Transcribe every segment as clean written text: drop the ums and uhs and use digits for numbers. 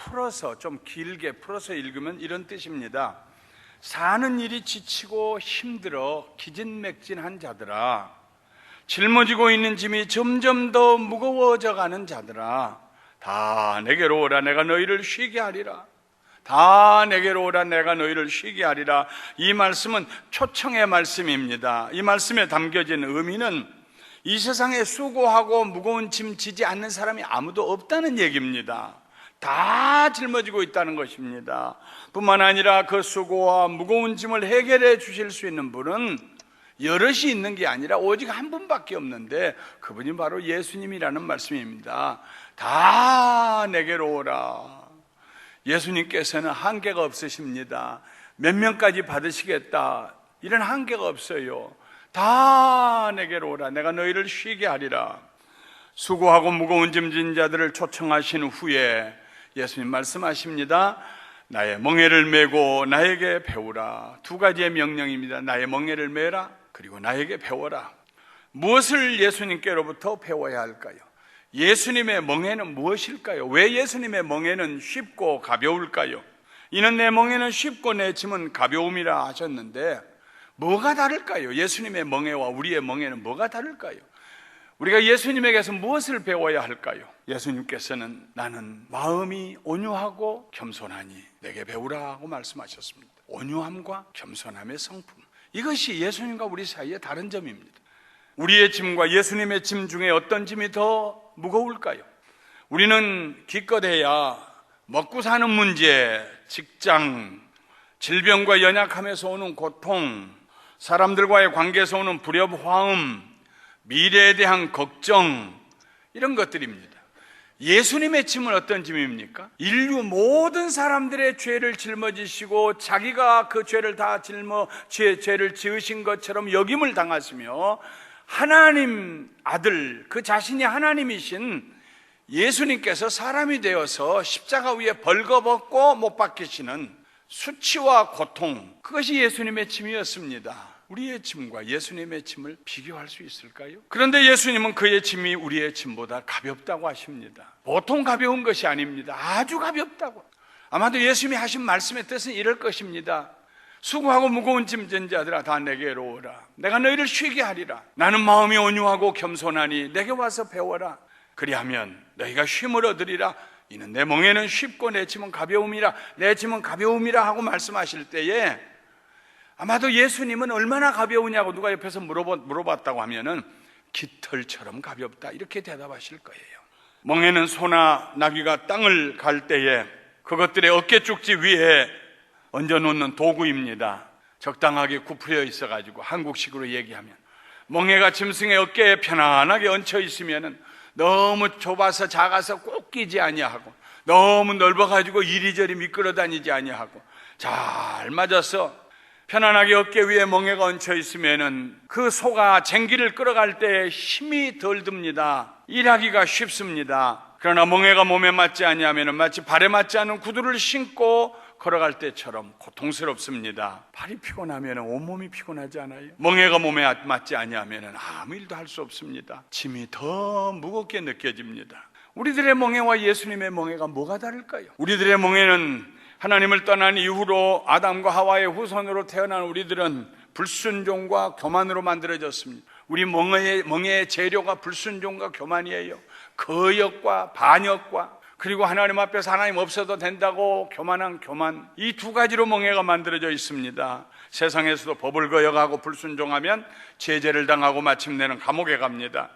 풀어서, 좀 길게 풀어서 읽으면 이런 뜻입니다. 사는 일이 지치고 힘들어 기진맥진한 자들아, 짊어지고 있는 짐이 점점 더 무거워져 가는 자들아, 다 내게로 오라. 내가 너희를 쉬게 하리라. 다 내게로 오라. 내가 너희를 쉬게 하리라. 이 말씀은 초청의 말씀입니다. 이 말씀에 담겨진 의미는 이 세상에 수고하고 무거운 짐 지지 않는 사람이 아무도 없다는 얘기입니다. 다 짊어지고 있다는 것입니다. 뿐만 아니라 그 수고와 무거운 짐을 해결해 주실 수 있는 분은 여럿이 있는 게 아니라 오직 한 분밖에 없는데 그분이 바로 예수님이라는 말씀입니다. 다 내게로 오라. 예수님께서는 한계가 없으십니다. 몇 명까지 받으시겠다 이런 한계가 없어요. 다 내게로 오라. 내가 너희를 쉬게 하리라. 수고하고 무거운 짐 진 자들을 초청하신 후에 예수님 말씀하십니다. 나의 멍에를 메고 나에게 배우라. 두 가지의 명령입니다. 나의 멍에를 메라, 그리고 나에게 배워라. 무엇을 예수님께로부터 배워야 할까요? 예수님의 멍에는 무엇일까요? 왜 예수님의 멍에는 쉽고 가벼울까요? 이는 내 멍에는 쉽고 내 짐은 가벼움이라 하셨는데 뭐가 다를까요? 예수님의 멍에와 우리의 멍에는 뭐가 다를까요? 우리가 예수님에게서 무엇을 배워야 할까요? 예수님께서는 나는 마음이 온유하고 겸손하니 내게 배우라 하고 말씀하셨습니다. 온유함과 겸손함의 성품, 이것이 예수님과 우리 사이의 다른 점입니다. 우리의 짐과 예수님의 짐 중에 어떤 짐이 더 무거울까요? 우리는 기껏해야 먹고 사는 문제, 직장, 질병과 연약함에서 오는 고통, 사람들과의 관계에서 오는 불협화음, 미래에 대한 걱정, 이런 것들입니다. 예수님의 짐은 어떤 짐입니까? 인류 모든 사람들의 죄를 짊어지시고 자기가 그 죄를 다 죄를 지으신 것처럼 역임을 당하시며 하나님 아들, 그 자신이 하나님이신 예수님께서 사람이 되어서 십자가 위에 벌거벗고 못 박히시는 수치와 고통, 그것이 예수님의 짐이었습니다. 우리의 짐과 예수님의 짐을 비교할 수 있을까요? 그런데 예수님은 그의 짐이 우리의 짐보다 가볍다고 하십니다. 보통 가벼운 것이 아닙니다. 아주 가볍다고. 아마도 예수님이 하신 말씀의 뜻은 이럴 것입니다. 수고하고 무거운 짐 진 자들아 다 내게로 오라. 내가 너희를 쉬게 하리라. 나는 마음이 온유하고 겸손하니 내게 와서 배워라. 그리하면 너희가 쉼을 얻으리라. 이는 내 멍에는 쉽고 내 짐은 가벼움이라. 내 짐은 가벼움이라 하고 말씀하실 때에 아마도 예수님은 얼마나 가벼우냐고 누가 옆에서 물어봤다고 하면은 깃털처럼 가볍다 이렇게 대답하실 거예요. 멍에는 소나 나귀가 땅을 갈 때에 그것들의 어깨쪽지 위에 얹어놓는 도구입니다. 적당하게 구부려 있어가지고 한국식으로 얘기하면 멍에가 짐승의 어깨에 편안하게 얹혀 있으면은 너무 좁아서 작아서 꼭 끼지 아니하고 너무 넓어가지고 이리저리 미끄러 다니지 아니하고 잘 맞아서 편안하게 어깨 위에 멍에가 얹혀 있으면은 그 소가 쟁기를 끌어갈 때 힘이 덜 듭니다. 일하기가 쉽습니다. 그러나 멍에가 몸에 맞지 아니하면은 마치 발에 맞지 않은 구두를 신고 걸어갈 때처럼 고통스럽습니다. 발이 피곤하면 온몸이 피곤하지 않아요? 멍에가 몸에 맞지 아니하면 아무 일도 할 수 없습니다. 짐이 더 무겁게 느껴집니다. 우리들의 멍에와 예수님의 멍에가 뭐가 다를까요? 우리들의 멍에는 하나님을 떠난 이후로 아담과 하와의 후손으로 태어난 우리들은 불순종과 교만으로 만들어졌습니다. 우리 멍에의 재료가 불순종과 교만이에요. 거역과 반역과 그리고 하나님 앞에서 하나님 없어도 된다고 교만한 교만, 이 두 가지로 멍에가 만들어져 있습니다. 세상에서도 법을 거역하고 불순종하면 제재를 당하고 마침내는 감옥에 갑니다.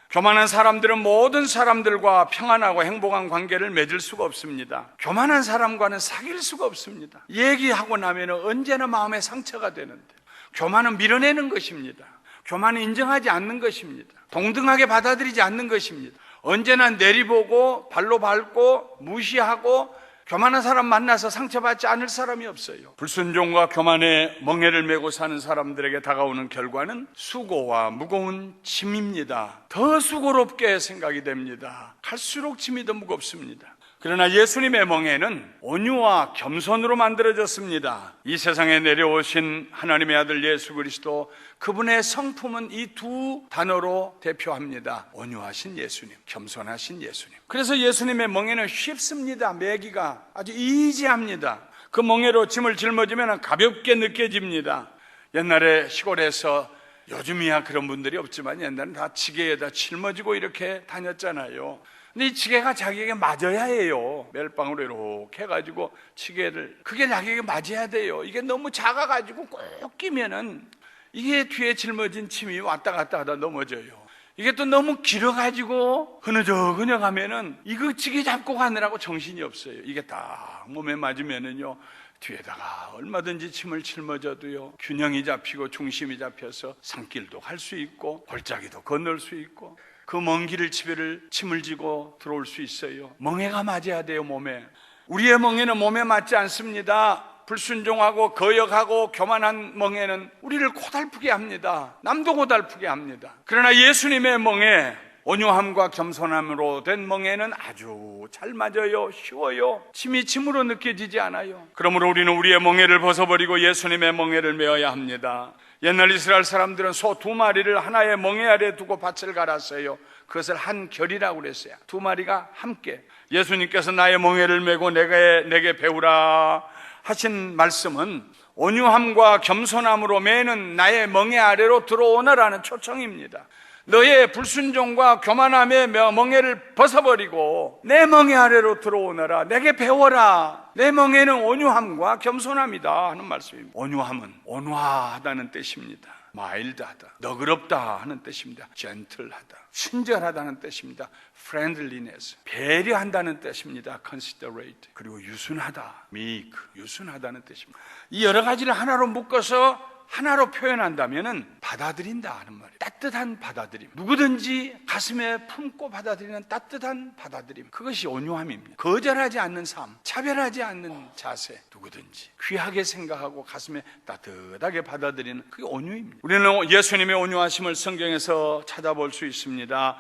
교만한 사람들은 모든 사람들과 평안하고 행복한 관계를 맺을 수가 없습니다. 교만한 사람과는 사귈 수가 없습니다. 얘기하고 나면 언제나 마음에 상처가 되는데, 교만은 밀어내는 것입니다. 교만은 인정하지 않는 것입니다. 동등하게 받아들이지 않는 것입니다. 언제나 내리보고 발로 밟고 무시하고 교만한 사람 만나서 상처받지 않을 사람이 없어요. 불순종과 교만의 멍에를 메고 사는 사람들에게 다가오는 결과는 수고와 무거운 짐입니다. 더 수고롭게 생각이 됩니다. 갈수록 짐이 더 무겁습니다. 그러나 예수님의 멍에는 온유와 겸손으로 만들어졌습니다. 이 세상에 내려오신 하나님의 아들 예수 그리스도, 그분의 성품은 이 두 단어로 대표합니다. 온유하신 예수님, 겸손하신 예수님. 그래서 예수님의 멍에는 쉽습니다. 매기가 아주 이지합니다. 그 멍에로 짐을 짊어지면 가볍게 느껴집니다. 옛날에 시골에서, 요즘이야 그런 분들이 없지만 옛날에는 다 지게에다 짊어지고 이렇게 다녔잖아요. 근데 이 지게가 자기에게 맞아야 해요. 멜빵으로 이렇게 해가지고 지게를, 그게 자기에게 맞아야 돼요. 이게 너무 작아가지고 꼭 끼면은 이게 뒤에 짊어진 짐이 왔다 갔다 하다 넘어져요. 이게 또 너무 길어가지고 흐느적흐느적 하면은 이거 지게 잡고 가느라고 정신이 없어요. 이게 딱 몸에 맞으면은요, 뒤에다가 얼마든지 짐을 짊어져도요, 균형이 잡히고 중심이 잡혀서 산길도 갈 수 있고 골짜기도 건널 수 있고 그 먼 길을 집에를 짐을 지고 들어올 수 있어요. 멍에가 맞아야 돼요. 몸에. 우리의 멍에는 몸에 맞지 않습니다. 불순종하고 거역하고 교만한 멍에는 우리를 고달프게 합니다. 남도 고달프게 합니다. 그러나 예수님의 멍에, 온유함과 겸손함으로 된 멍에는 아주 잘 맞아요. 쉬워요. 짐이 짐으로 느껴지지 않아요. 그러므로 우리는 우리의 멍에를 벗어버리고 예수님의 멍에를 메어야 합니다. 옛날 이스라엘 사람들은 소 2마리를 하나의 멍에 아래 두고 밭을 갈았어요. 그것을 한 결이라고 그랬어요. 2마리가 함께. 예수님께서 나의 멍에를 메고 내게 배우라 하신 말씀은 온유함과 겸손함으로 매는 나의 멍에 아래로 들어오너라는 초청입니다. 너의 불순종과 교만함의 멍에를 벗어버리고 내 멍에 아래로 들어오너라. 내게 배워라. 내 멍에는 온유함과 겸손함이다 하는 말씀입니다. 온유함은 온화하다는 뜻입니다. 마일드하다, 너그럽다 하는 뜻입니다. 젠틀하다, 친절하다는 뜻입니다. friendliness, 배려한다는 뜻입니다. considerate, 그리고 유순하다, meek, 유순하다는 뜻입니다. 이 여러 가지를 하나로 묶어서 하나로 표현한다면 받아들인다 하는 말이에요. 따뜻한 받아들임, 누구든지 가슴에 품고 받아들이는 따뜻한 받아들임, 그것이 온유함입니다. 거절하지 않는 삶, 차별하지 않는 자세, 누구든지 귀하게 생각하고 가슴에 따뜻하게 받아들이는, 그게 온유입니다. 우리는 예수님의 온유하심을 성경에서 찾아볼 수 있습니다.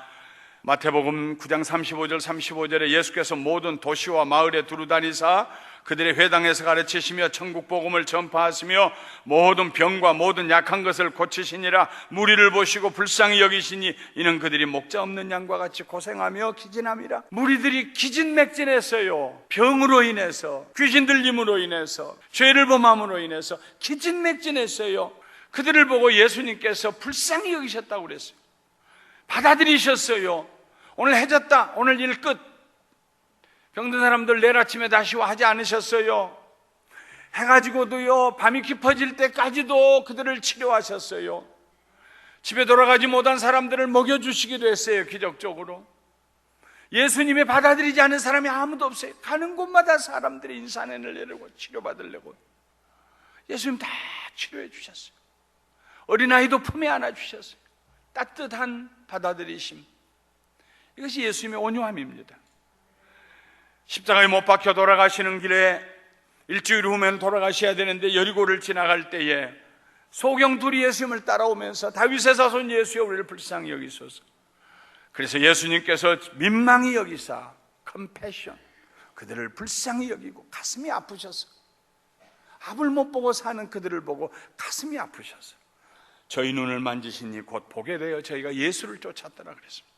마태복음 9장 35절 35절에 예수께서 모든 도시와 마을에 두루다니사 그들의 회당에서 가르치시며 천국 복음을 전파하시며 모든 병과 모든 약한 것을 고치시니라. 무리를 보시고 불쌍히 여기시니 이는 그들이 목자 없는 양과 같이 고생하며 기진함이라. 무리들이 기진맥진했어요. 병으로 인해서, 귀신 들림으로 인해서, 죄를 범함으로 인해서 기진맥진했어요. 그들을 보고 예수님께서 불쌍히 여기셨다고 그랬어요. 받아들이셨어요. 오늘 해졌다, 오늘 일 끝. 병든 사람들 내일 아침에 다시 와 하지 않으셨어요. 해가지고도요, 밤이 깊어질 때까지도 그들을 치료하셨어요. 집에 돌아가지 못한 사람들을 먹여주시기도 했어요. 기적적으로. 예수님의 받아들이지 않은 사람이 아무도 없어요. 가는 곳마다 사람들이 인산인을 내려고 치료받으려고 예수님 다 치료해 주셨어요. 어린아이도 품에 안아주셨어요. 따뜻한 받아들이심, 이것이 예수님의 온유함입니다. 십자가에 못 박혀 돌아가시는 길에 일주일 후면 돌아가셔야 되는데 여리고를 지나갈 때에 소경 둘이 예수님을 따라오면서 다윗의 자손 예수여 우리를 불쌍히 여기소서. 그래서 예수님께서 민망히 여기사 컴패션, 그들을 불쌍히 여기고 가슴이 아프셔서, 앞을 못 보고 사는 그들을 보고 가슴이 아프셔서 저희 눈을 만지시니 곧 보게 되어 저희가 예수를 쫓았더라 그랬습니다.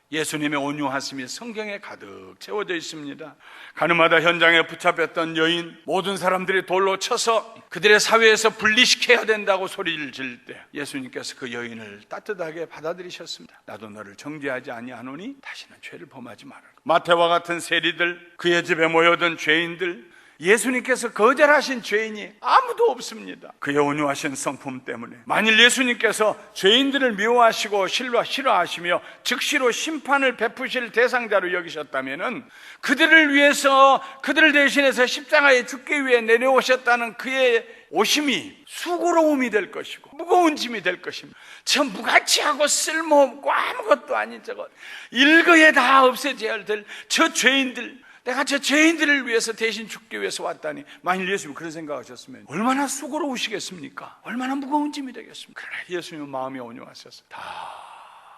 예수님의 온유하심이 성경에 가득 채워져 있습니다. 가늠하다 현장에 붙잡혔던 여인, 모든 사람들이 돌로 쳐서 그들의 사회에서 분리시켜야 된다고 소리를 지를 때 예수님께서 그 여인을 따뜻하게 받아들이셨습니다. 나도 너를 정죄하지 아니하노니 다시는 죄를 범하지 말아라. 마태와 같은 세리들, 그의 집에 모여든 죄인들, 예수님께서 거절하신 죄인이 아무도 없습니다. 그의 온유하신 성품 때문에. 만일 예수님께서 죄인들을 미워하시고 싫어하시며 즉시로 심판을 베푸실 대상자로 여기셨다면 그들을 위해서, 그들을 대신해서 십자가에 죽기 위해 내려오셨다는 그의 오심이 수고로움이 될 것이고 무거운 짐이 될 것입니다. 저 무가치하고 쓸모없고 아무것도 아닌 저것, 일거에 다 없애져야 될 저 죄인들, 내가 저 죄인들을 위해서 대신 죽기 위해서 왔다니, 만일 예수님 그런 생각하셨으면 얼마나 수고로우시겠습니까? 얼마나 무거운 짐이 되겠습니까? 그러나 예수님은 마음이 온유하셔서 다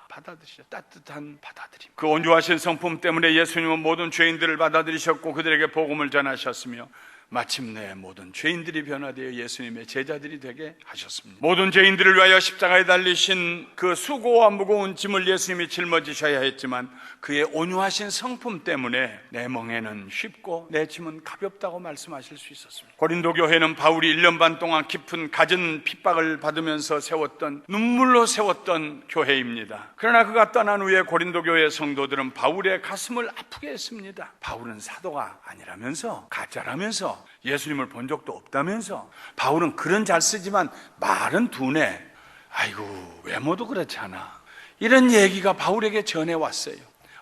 받아들이셔. 따뜻한 받아들임. 그 온유하신 성품 때문에 예수님은 모든 죄인들을 받아들이셨고 그들에게 복음을 전하셨으며 마침내 모든 죄인들이 변화되어 예수님의 제자들이 되게 하셨습니다. 모든 죄인들을 위하여 십자가에 달리신 그 수고와 무거운 짐을 예수님이 짊어지셔야 했지만 그의 온유하신 성품 때문에 내 멍에는 쉽고 내 짐은 가볍다고 말씀하실 수 있었습니다. 고린도 교회는 바울이 1년 반 동안 깊은 갖은 핍박을 받으면서 세웠던, 눈물로 세웠던 교회입니다. 그러나 그가 떠난 후에 고린도 교회 성도들은 바울의 가슴을 아프게 했습니다. 바울은 사도가 아니라면서, 가짜라면서, 예수님을 본 적도 없다면서, 바울은 글은 잘 쓰지만 말은 둔해, 아이고 외모도 그렇지 않아, 이런 얘기가 바울에게 전해왔어요.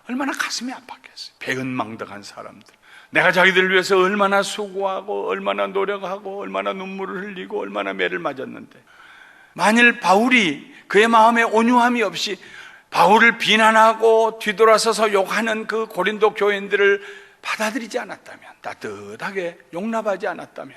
얼마나 가슴이 아팠겠어요. 배은망덕한 사람들, 내가 자기들을 위해서 얼마나 수고하고 얼마나 노력하고 얼마나 눈물을 흘리고 얼마나 매를 맞았는데, 만일 바울이 그의 마음에 온유함이 없이 바울을 비난하고 뒤돌아서서 욕하는 그 고린도 교인들을 받아들이지 않았다면, 따뜻하게 용납하지 않았다면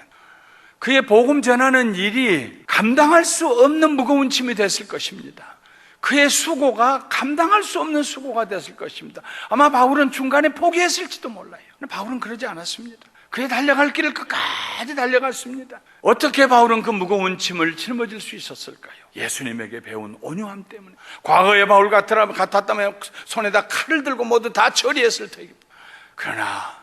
그의 복음 전하는 일이 감당할 수 없는 무거운 짐이 됐을 것입니다. 그의 수고가 감당할 수 없는 수고가 됐을 것입니다. 아마 바울은 중간에 포기했을지도 몰라요. 근데 바울은 그러지 않았습니다. 그의 달려갈 길을 끝까지 달려갔습니다. 어떻게 바울은 그 무거운 짐을 짊어질 수 있었을까요? 예수님에게 배운 온유함 때문에. 과거의 바울 같았다면 손에다 칼을 들고 모두 다 처리했을 테입니다. 그러나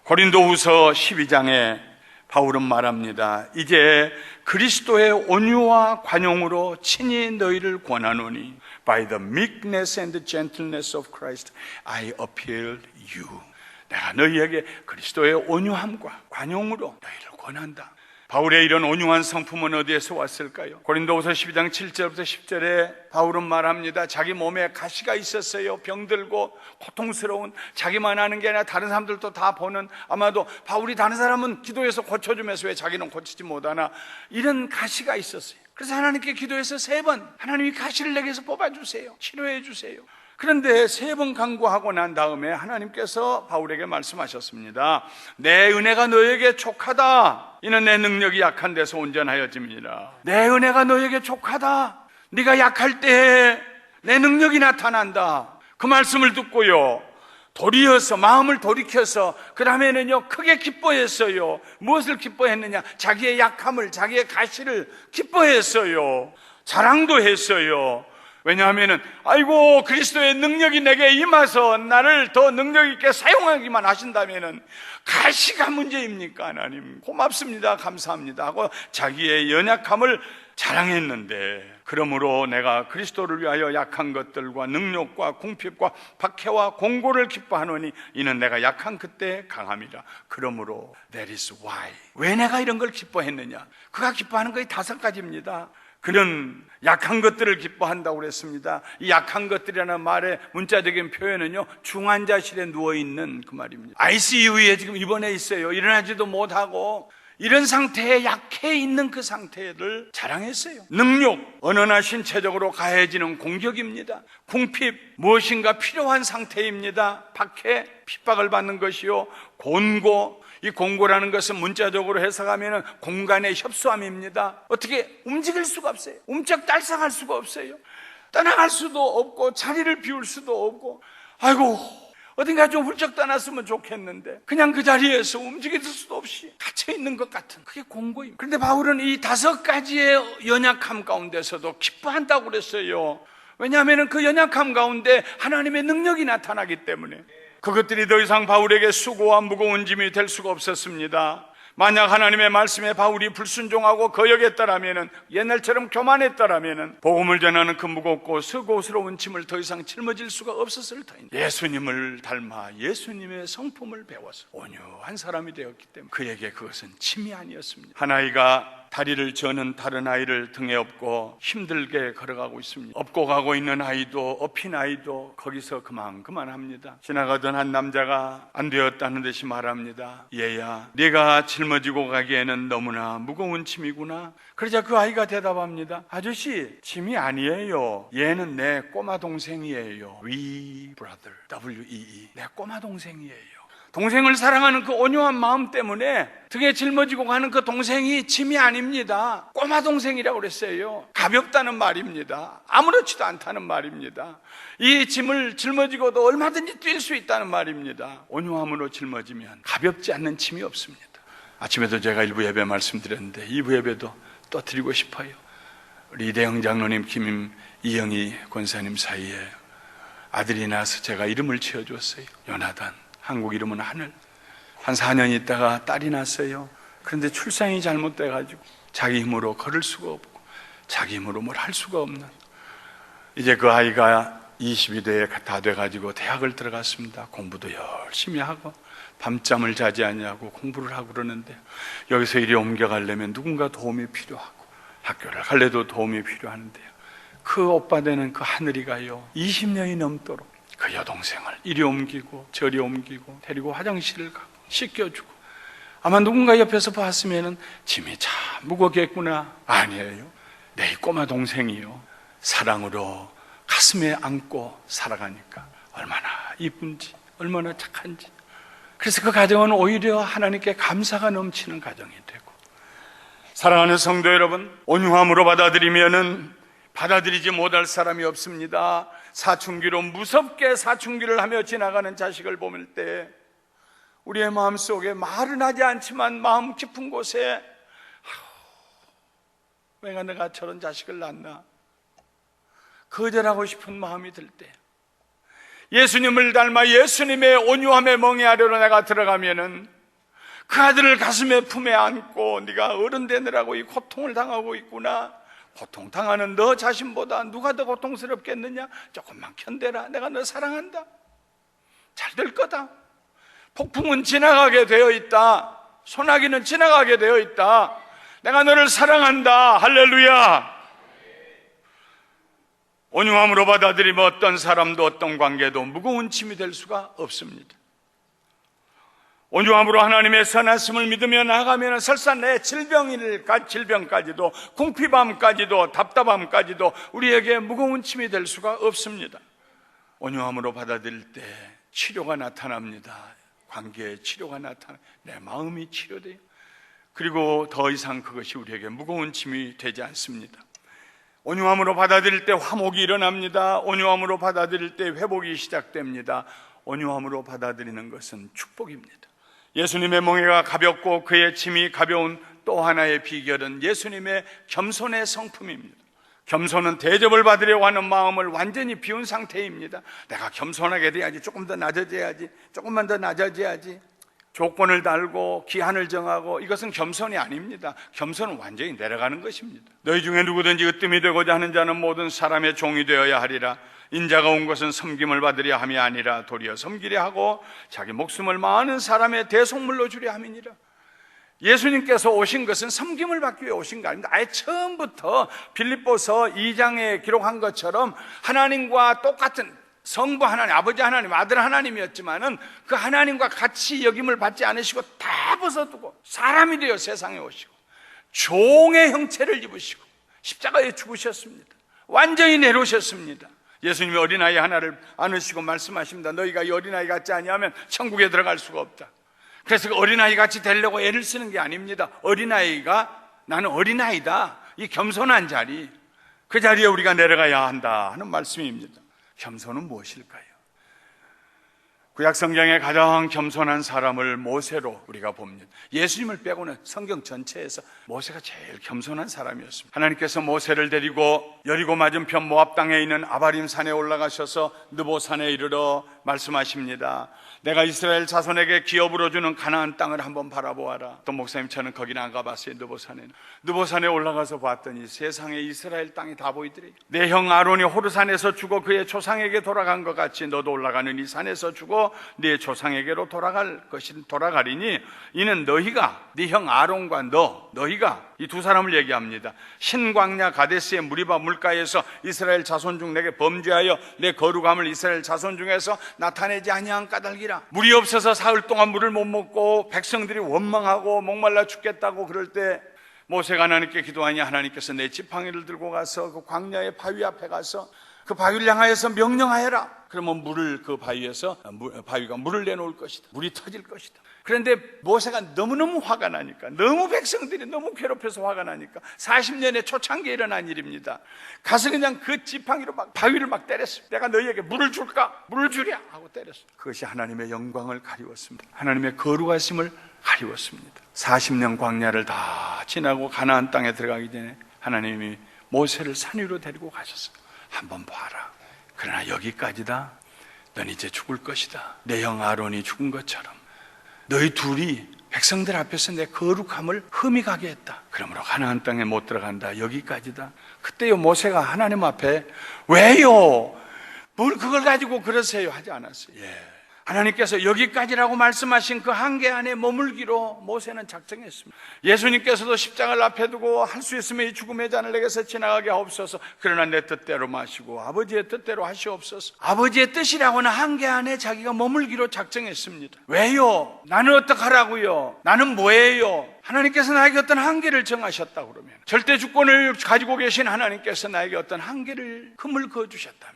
고린도후서 12장에 바울은 말합니다. 이제 그리스도의 온유와 관용으로 친히 너희를 권하노니 By the meekness and the gentleness of Christ I appeal you. 내가 너희에게 그리스도의 온유함과 관용으로 너희를 권한다. 바울의 이런 온유한 성품은 어디에서 왔을까요? 고린도후서 12장 7절부터 10절에 바울은 말합니다. 자기 몸에 가시가 있었어요. 병들고 고통스러운, 자기만 하는 게 아니라 다른 사람들도 다 보는, 아마도 바울이 다른 사람은 기도해서 고쳐주면서 왜 자기는 고치지 못하나, 이런 가시가 있었어요. 그래서 하나님께 기도해서 3번 하나님이 가시를 내게서 뽑아주세요, 치료해 주세요. 그런데 3번 간구하고 난 다음에 하나님께서 바울에게 말씀하셨습니다. 내 은혜가 너에게 족하다. 이는 내 능력이 약한 데서 온전하여짐이니라. 내 은혜가 너에게 족하다. 네가 약할 때에 내 능력이 나타난다. 그 말씀을 듣고요, 도리어서 마음을 돌이켜서 그 다음에는요 크게 기뻐했어요. 무엇을 기뻐했느냐? 자기의 약함을, 자기의 가시를 기뻐했어요. 자랑도 했어요. 왜냐하면은 아이고 그리스도의 능력이 내게 임해서 나를 더 능력 있게 사용하기만 하신다면은 가시가 문제입니까? 하나님 고맙습니다, 감사합니다 하고 자기의 연약함을 자랑했는데, 그러므로 내가 그리스도를 위하여 약한 것들과 능력과 궁핍과 박해와 공고를 기뻐하노니 이는 내가 약한 그때 강함이라. 그러므로 that is why. 왜 내가 이런 걸 기뻐했느냐? 그가 기뻐하는 것이 5가지입니다. 그는 약한 것들을 기뻐한다고 그랬습니다. 이 약한 것들이라는 말의 문자적인 표현은요, 중환자실에 누워있는 그 말입니다. ICU에 지금 입원해 있어요. 일어나지도 못하고 이런 상태에 약해 있는 그 상태를 자랑했어요. 능력, 언어나 신체적으로 가해지는 공격입니다. 궁핍, 무엇인가 필요한 상태입니다. 박해, 핍박을 받는 것이요. 곤고, 이 공고라는 것은 문자적으로 해석하면 공간의 협소함입니다. 어떻게 움직일 수가 없어요. 움쩍달싹할 수가 없어요. 떠나갈 수도 없고 자리를 비울 수도 없고, 아이고 어딘가 좀 훌쩍 떠났으면 좋겠는데 그냥 그 자리에서 움직일 수도 없이 갇혀있는 것 같은, 그게 공고입니다. 그런데 바울은 이 5가지의 연약함 가운데서도 기뻐한다고 그랬어요. 왜냐하면 그 연약함 가운데 하나님의 능력이 나타나기 때문에. 그것들이 더 이상 바울에게 수고와 무거운 짐이 될 수가 없었습니다. 만약 하나님의 말씀에 바울이 불순종하고 거역했더라면, 옛날처럼 교만했더라면 복음을 전하는 그 무겁고 수고스러운 짐을 더 이상 짊어질 수가 없었을 터입니다. 예수님을 닮아 예수님의 성품을 배워서 온유한 사람이 되었기 때문에 그에게 그것은 짐이 아니었습니다. 한 아이가 다리를 저는 다른 아이를 등에 업고 힘들게 걸어가고 있습니다. 업고 가고 있는 아이도 업힌 아이도 거기서 그만합니다. 지나가던 한 남자가 안 되었다는 듯이 말합니다. 얘야, 네가 짊어지고 가기에는 너무나 무거운 짐이구나. 그러자 그 아이가 대답합니다. 아저씨, 짐이 아니에요. 얘는 내 꼬마 동생이에요. Wee brother, W-E-E. 내 꼬마 동생이에요. 동생을 사랑하는 그 온유한 마음 때문에 등에 짊어지고 가는 그 동생이 짐이 아닙니다. 꼬마 동생이라고 그랬어요. 가볍다는 말입니다. 아무렇지도 않다는 말입니다. 이 짐을 짊어지고도 얼마든지 뛸 수 있다는 말입니다. 온유함으로 짊어지면 가볍지 않는 짐이 없습니다. 아침에도 제가 1부 예배 말씀드렸는데 2부 예배도 또 드리고 싶어요. 우리 이대영 장로님, 이영희 권사님 사이에 아들이 나서 제가 이름을 지어줬어요. 요나단. 한국 이름은 하늘. 한 4년 있다가 딸이 났어요. 그런데 출산이 잘못돼가지고 자기 힘으로 걸을 수가 없고 자기 힘으로 뭘 할 수가 없는, 이제 그 아이가 22대에 다 돼가지고 대학을 들어갔습니다. 공부도 열심히 하고 밤잠을 자지 않냐고 공부를 하고 그러는데, 여기서 이리 옮겨가려면 누군가 도움이 필요하고 학교를 갈래도 도움이 필요하는데요, 그 오빠 되는 그 하늘이가요 20년이 넘도록 그 여동생을 이리 옮기고 저리 옮기고 데리고 화장실을 가고 씻겨주고, 아마 누군가 옆에서 봤으면 짐이 참 무겁겠구나. 아니에요. 내 이 꼬마 동생이요 사랑으로 가슴에 안고 살아가니까 얼마나 이쁜지 얼마나 착한지. 그래서 그 가정은 오히려 하나님께 감사가 넘치는 가정이 되고, 사랑하는 성도 여러분, 온유함으로 받아들이지 못할 사람이 없습니다. 사춘기로 무섭게 사춘기를 하며 지나가는 자식을 보낼 때 우리의 마음속에 말은 하지 않지만 마음 깊은 곳에 왜 내가 저런 자식을 낳나 거절하고 싶은 마음이 들 때, 예수님을 닮아 예수님의 온유함에 멍해하려고 내가 들어가면은 그 아들을 가슴에 품에 안고 네가 어른 되느라고 이 고통을 당하고 있구나, 고통당하는 너 자신보다 누가 더 고통스럽겠느냐, 조금만 견뎌라, 내가 너 사랑한다, 잘 될 거다, 폭풍은 지나가게 되어 있다, 소나기는 지나가게 되어 있다, 내가 너를 사랑한다. 할렐루야. 온유함으로 받아들이면 어떤 사람도 어떤 관계도 무거운 짐이 될 수가 없습니다. 온유함으로 하나님의 선하심을 믿으며 나아가면 설사 내 질병까지도 궁핍함까지도 답답함까지도 우리에게 무거운 짐이 될 수가 없습니다. 온유함으로 받아들일 때 치료가 나타납니다. 관계의 치료가 내 마음이 치료돼요. 그리고 더 이상 그것이 우리에게 무거운 짐이 되지 않습니다. 온유함으로 받아들일 때 화목이 일어납니다. 온유함으로 받아들일 때 회복이 시작됩니다. 온유함으로 받아들이는 것은 축복입니다. 예수님의 멍에가 가볍고 그의 짐이 가벼운 또 하나의 비결은 예수님의 겸손의 성품입니다. 겸손은 대접을 받으려고 하는 마음을 완전히 비운 상태입니다. 내가 겸손하게 돼야지, 조금 더 낮아져야지, 조금만 더 낮아져야지, 조건을 달고 기한을 정하고, 이것은 겸손이 아닙니다. 겸손은 완전히 내려가는 것입니다. 너희 중에 누구든지 으뜸이 되고자 하는 자는 모든 사람의 종이 되어야 하리라. 인자가 온 것은 섬김을 받으려 함이 아니라 도리어 섬기려 하고 자기 목숨을 많은 사람의 대속물로 주려 함이니라. 예수님께서 오신 것은 섬김을 받기 위해 오신 거 아닙니다. 아예 처음부터 빌립보서 2장에 기록한 것처럼 하나님과 똑같은 성부 하나님, 아버지 하나님, 아들 하나님이었지만은 그 하나님과 같이 여김을 받지 않으시고 다 벗어두고 사람이 되어 세상에 오시고 종의 형체를 입으시고 십자가에 죽으셨습니다. 완전히 내려오셨습니다. 예수님이 어린아이 하나를 안으시고 말씀하십니다. 너희가 이 어린아이 같지 아니하면 천국에 들어갈 수가 없다. 그래서 그 어린아이 같이 되려고 애를 쓰는 게 아닙니다. 어린아이가 나는 어린아이다, 이 겸손한 자리, 그 자리에 우리가 내려가야 한다 하는 말씀입니다. 겸손은 무엇일까요? 구약 성경의 가장 겸손한 사람을 모세로 우리가 봅니다. 예수님을 빼고는 성경 전체에서 모세가 제일 겸손한 사람이었습니다. 하나님께서 모세를 데리고 여리고 맞은편 모압 땅에 있는 아바림 산에 올라가셔서 느보산에 이르러 말씀하십니다. 내가 이스라엘 자손에게 기업으로 주는 가나안 땅을 한번 바라보아라. 또 목사님처럼 거기는 안 가봤어요. 느보산에 올라가서 봤더니 세상에 이스라엘 땅이 다 보이더래요. 내 형 아론이 호르산에서 죽어 그의 조상에게 돌아간 것 같이 너도 올라가는 이 산에서 죽어 네 조상에게로 돌아가리니 이는 너희가, 네 형 아론과 너희가, 이 두 사람을 얘기합니다. 신광야 가데스의 무리바 물가에서 이스라엘 자손 중 내게 범죄하여 내 거룩함을 이스라엘 자손 중에서 나타내지 아니한 까닭이라. 물이 없어서 사흘 동안 물을 못 먹고 백성들이 원망하고 목말라 죽겠다고 그럴 때 모세가 하나님께 기도하니 하나님께서 내 지팡이를 들고 가서 그 광야의 바위 앞에 가서 그 바위를 향하여서 명령하여라. 그러면 바위가 물을 내놓을 것이다. 물이 터질 것이다. 그런데 모세가 너무너무 화가 나니까, 너무 백성들이 너무 괴롭혀서 화가 나니까 40년의 초창기에 일어난 일입니다. 가서 그냥 그 지팡이로 막 바위를 막 때렸어요. 내가 너희에게 물을 줄까? 물을 주랴 하고 때렸어요. 그것이 하나님의 영광을 가리웠습니다. 하나님의 거룩하심을 가리웠습니다. 40년 광야를 다 지나고 가나안 땅에 들어가기 전에 하나님이 모세를 산 위로 데리고 가셨어요. 한번 봐라. 그러나 여기까지다. 넌 이제 죽을 것이다. 내 형 아론이 죽은 것처럼 너희 둘이 백성들 앞에서 내 거룩함을 흠이 가게 했다. 그러므로 가나안 땅에 못 들어간다. 여기까지다. 그때요 모세가 하나님 앞에 왜요? 뭘 그걸 가지고 그러세요? 하지 않았어요. 하나님께서 여기까지라고 말씀하신 그 한계 안에 머물기로 모세는 작정했습니다. 예수님께서도 십자가를 앞에 두고 할 수 있으면 이 죽음의 잔을 내게서 지나가게 하옵소서. 그러나 내 뜻대로 마시고 아버지의 뜻대로 하시옵소서. 아버지의 뜻이라고는 한계 안에 자기가 머물기로 작정했습니다. 왜요? 나는 어떡하라고요? 나는 뭐예요? 하나님께서 나에게 어떤 한계를 정하셨다 그러면, 절대 주권을 가지고 계신 하나님께서 나에게 어떤 한계를 금을 그어주셨다면,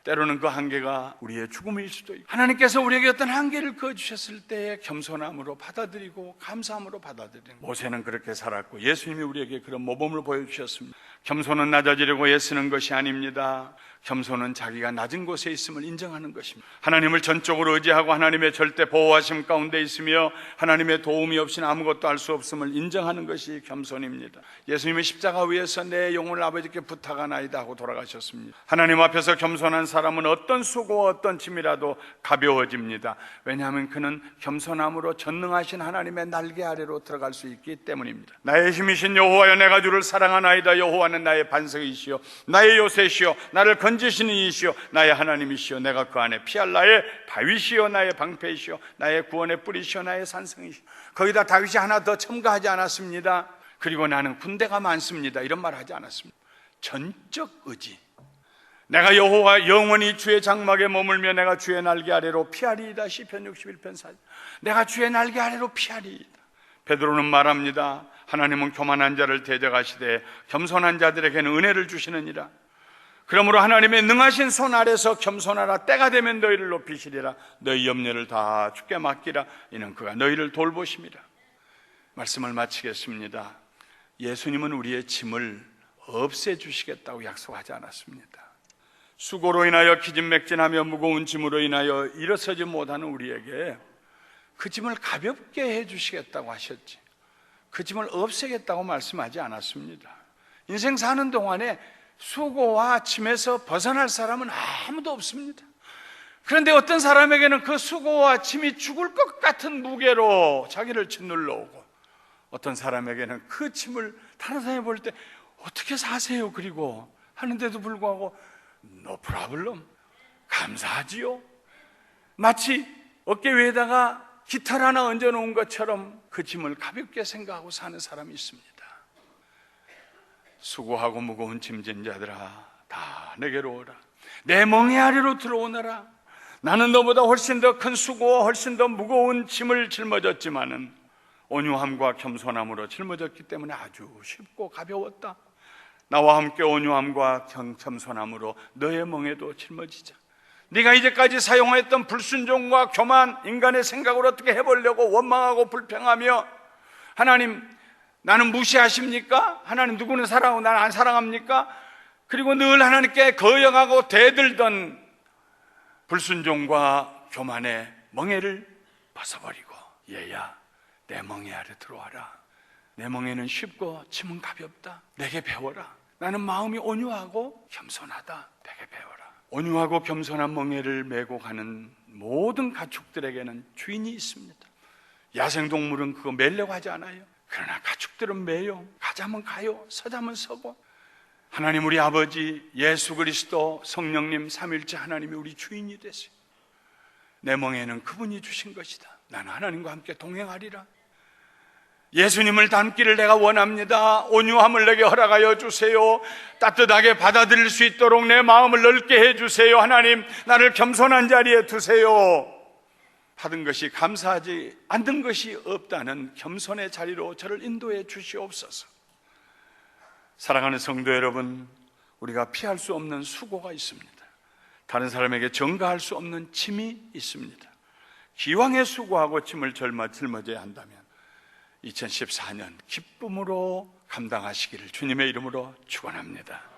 때로는 그 한계가 우리의 죽음일 수도 있고, 하나님께서 우리에게 어떤 한계를 그어주셨을 때 겸손함으로 받아들이고 감사함으로 받아들이는, 모세는 그렇게 살았고 예수님이 우리에게 그런 모범을 보여주셨습니다. 겸손은 낮아지려고 애쓰는 것이 아닙니다. 겸손은 자기가 낮은 곳에 있음을 인정하는 것입니다. 하나님을 전적으로 의지하고 하나님의 절대 보호하심 가운데 있으며 하나님의 도움이 없이는 아무것도 할 수 없음을 인정하는 것이 겸손입니다. 예수님이 십자가 위에서 내 영혼을 아버지께 부탁하나이다 하고 돌아가셨습니다. 하나님 앞에서 겸손한 사람은 어떤 수고와 어떤 짐이라도 가벼워집니다. 왜냐하면 그는 겸손함으로 전능하신 하나님의 날개 아래로 들어갈 수 있기 때문입니다. 나의 힘이신 여호와여, 내가 주를 사랑하나이다. 여호와는 나의 반석이시요 나의 요새시요 나를 건지시는 이시요 나의 하나님이시요 내가 그 안에 피할 나의 바위시요 나의 방패이시요 나의 구원의 뿌리시요 나의 산성이시요. 거기다 다윗이 하나 더 첨가하지 않았습니다. 그리고 나는 군대가 많습니다. 이런 말 하지 않았습니다. 전적 의지. 내가 여호와 영원히 주의 장막에 머물며 내가 주의 날개 아래로 피하리이다. 시편 61편 4절. 내가 주의 날개 아래로 피하리이다. 베드로는 말합니다. 하나님은 교만한 자를 대적하시되 겸손한 자들에게는 은혜를 주시느니라. 그러므로 하나님의 능하신 손 아래서 겸손하라. 때가 되면 너희를 높이시리라. 너희 염려를 다 주께 맡기라. 이는 그가 너희를 돌보심이라. 말씀을 마치겠습니다. 예수님은 우리의 짐을 없애주시겠다고 약속하지 않았습니다. 수고로 인하여 기진맥진하며 무거운 짐으로 인하여 일어서지 못하는 우리에게 그 짐을 가볍게 해주시겠다고 하셨지, 그 짐을 없애겠다고 말씀하지 않았습니다. 인생 사는 동안에 수고와 짐에서 벗어날 사람은 아무도 없습니다. 그런데 어떤 사람에게는 그 수고와 짐이 죽을 것 같은 무게로 자기를 짓눌러 오고, 어떤 사람에게는 그 짐을 다른 사람이 볼 때 어떻게 사세요? 그리고 하는데도 불구하고 no problem, 감사하지요. 마치 어깨 위에다가 깃털 하나 얹어놓은 것처럼 그 짐을 가볍게 생각하고 사는 사람이 있습니다. 수고하고 무거운 짐진 자들아, 다 내게로 오라. 내 멍에 아래로 들어오너라. 나는 너보다 훨씬 더 큰 수고와 훨씬 더 무거운 짐을 짊어졌지만은 온유함과 겸손함으로 짊어졌기 때문에 아주 쉽고 가벼웠다. 나와 함께 온유함과 겸손함으로 너의 멍에도 짊어지자. 네가 이제까지 사용했던 불순종과 교만, 인간의 생각을 어떻게 해보려고 원망하고 불평하며 하나님 나는 무시하십니까? 하나님 누구는 사랑하고 나는 안 사랑합니까? 그리고 늘 하나님께 거역하고 대들던 불순종과 교만의 멍에를 벗어버리고, 얘야 내 멍에 아래 들어와라. 내 멍에는 쉽고 짐은 가볍다. 내게 배워라. 나는 마음이 온유하고 겸손하다. 내게 배워라. 온유하고 겸손한 멍에를 메고 가는 모든 가축들에게는 주인이 있습니다. 야생동물은 그거 매려고 하지 않아요. 그러나 가축들은 매요. 가자면 가요, 서자면 서고. 하나님 우리 아버지 예수 그리스도 성령님 삼일째 하나님이 우리 주인이 되세요. 내 멍에는 그분이 주신 것이다. 나는 하나님과 함께 동행하리라. 예수님을 닮기를 내가 원합니다. 온유함을 내게 허락하여 주세요. 따뜻하게 받아들일 수 있도록 내 마음을 넓게 해주세요. 하나님 나를 겸손한 자리에 두세요. 받은 것이 감사하지 않는 것이 없다는 겸손의 자리로 저를 인도해 주시옵소서. 사랑하는 성도 여러분, 우리가 피할 수 없는 수고가 있습니다. 다른 사람에게 전가할 수 없는 짐이 있습니다. 기왕에 수고하고 짐을 짊어져야 한다면 2014년 기쁨으로 감당하시기를 주님의 이름으로 축원합니다.